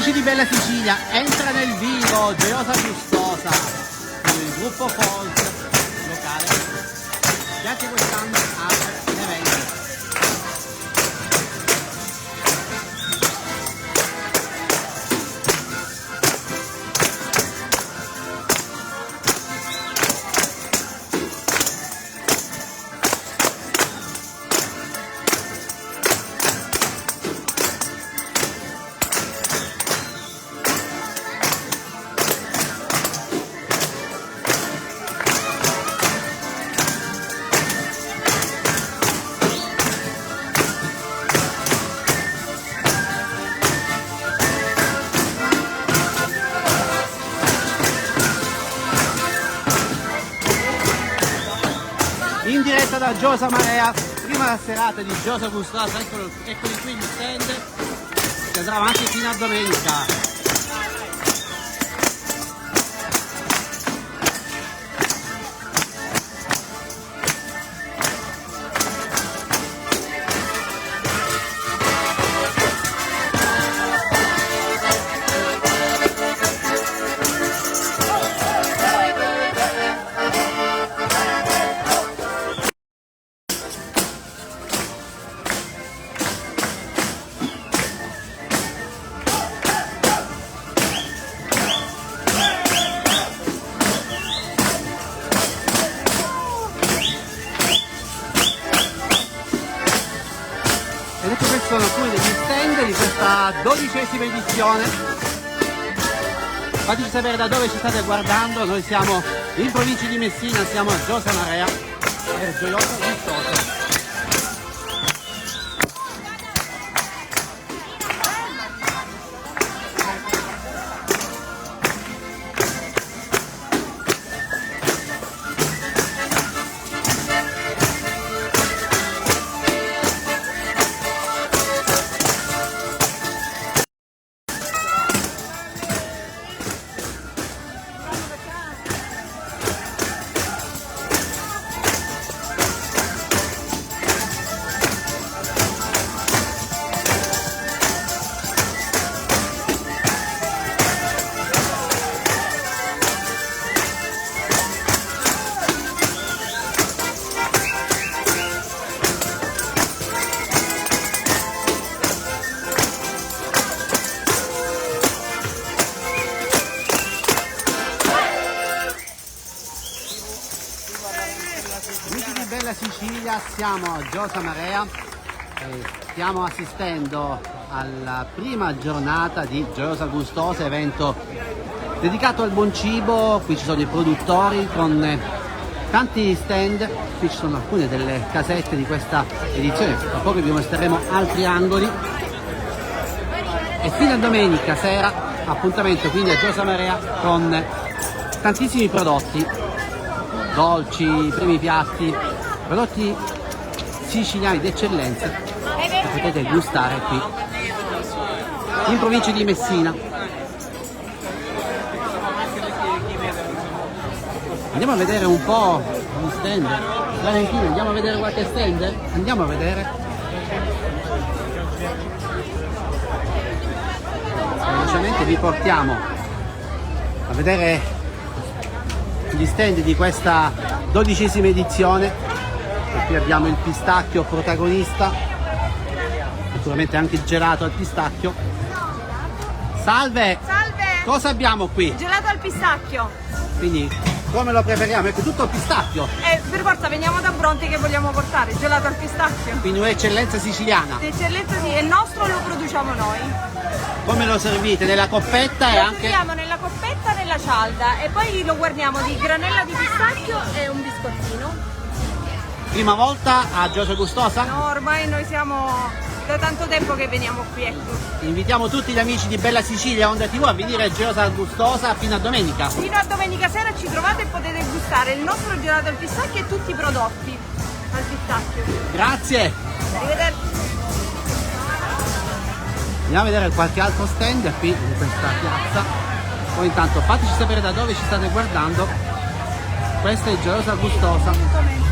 Amici di Bella Sicilia, entra nel vivo Gioiosa Gustosa, il gruppo folk locale che anche quest'anno apre l'evento. In diretta da Giosa Marea, prima serata di Gioiosa Gustosa, eccoli qui gli stand, che andrà avanti fino a domenica. Ed ecco, questi sono alcuni degli stand di questa 12ª edizione. Fateci sapere da dove ci state guardando. Noi siamo in provincia di Messina, siamo a Giosa Marea per Gioiosa Gustosa. Amici di Bella Sicilia, siamo a Giosa Marea e stiamo assistendo alla prima giornata di Gioiosa Gustosa, evento dedicato al buon cibo. Qui ci sono i produttori con tanti stand, qui ci sono alcune delle casette di questa edizione, tra poco vi mostreremo altri angoli e fino a domenica sera appuntamento quindi a Giosa Marea con tantissimi prodotti, dolci, primi piatti, prodotti siciliani d'eccellenza che potete gustare qui in provincia di Messina. Andiamo a vedere un po' gli stand. Valentino, andiamo a vedere qualche stand? Andiamo a vedere. Velocemente vi portiamo a vedere gli stand di questa 12ª edizione. E qui abbiamo il pistacchio protagonista, naturalmente anche il gelato al pistacchio. Salve! Salve! Cosa abbiamo qui? Gelato al pistacchio. Quindi come lo prepariamo? Ecco, tutto al pistacchio. Per forza veniamo da Bronte, che vogliamo portare? Gelato al pistacchio. Quindi un'eccellenza siciliana. L'eccellenza sì, è nostro, lo produciamo noi. Come lo servite? Nella coppetta e Lo anche... serviamo nella coppetta e nella cialda e poi lo guarniamo di granella di pistacchio e un biscottino. Prima volta a Gioiosa Gustosa? No, ormai noi siamo da tanto tempo che veniamo qui, ecco. Invitiamo tutti gli amici di Bella Sicilia Onda TV a venire a Gioiosa Gustosa fino a domenica. Fino a domenica sera ci trovate e potete gustare il nostro gelato al pistacchio e tutti i prodotti al pistacchio. Grazie! Arrivederci! Andiamo a vedere qualche altro stand qui in questa piazza. Poi intanto fateci sapere da dove ci state guardando. Questa è Gioiosa Gustosa.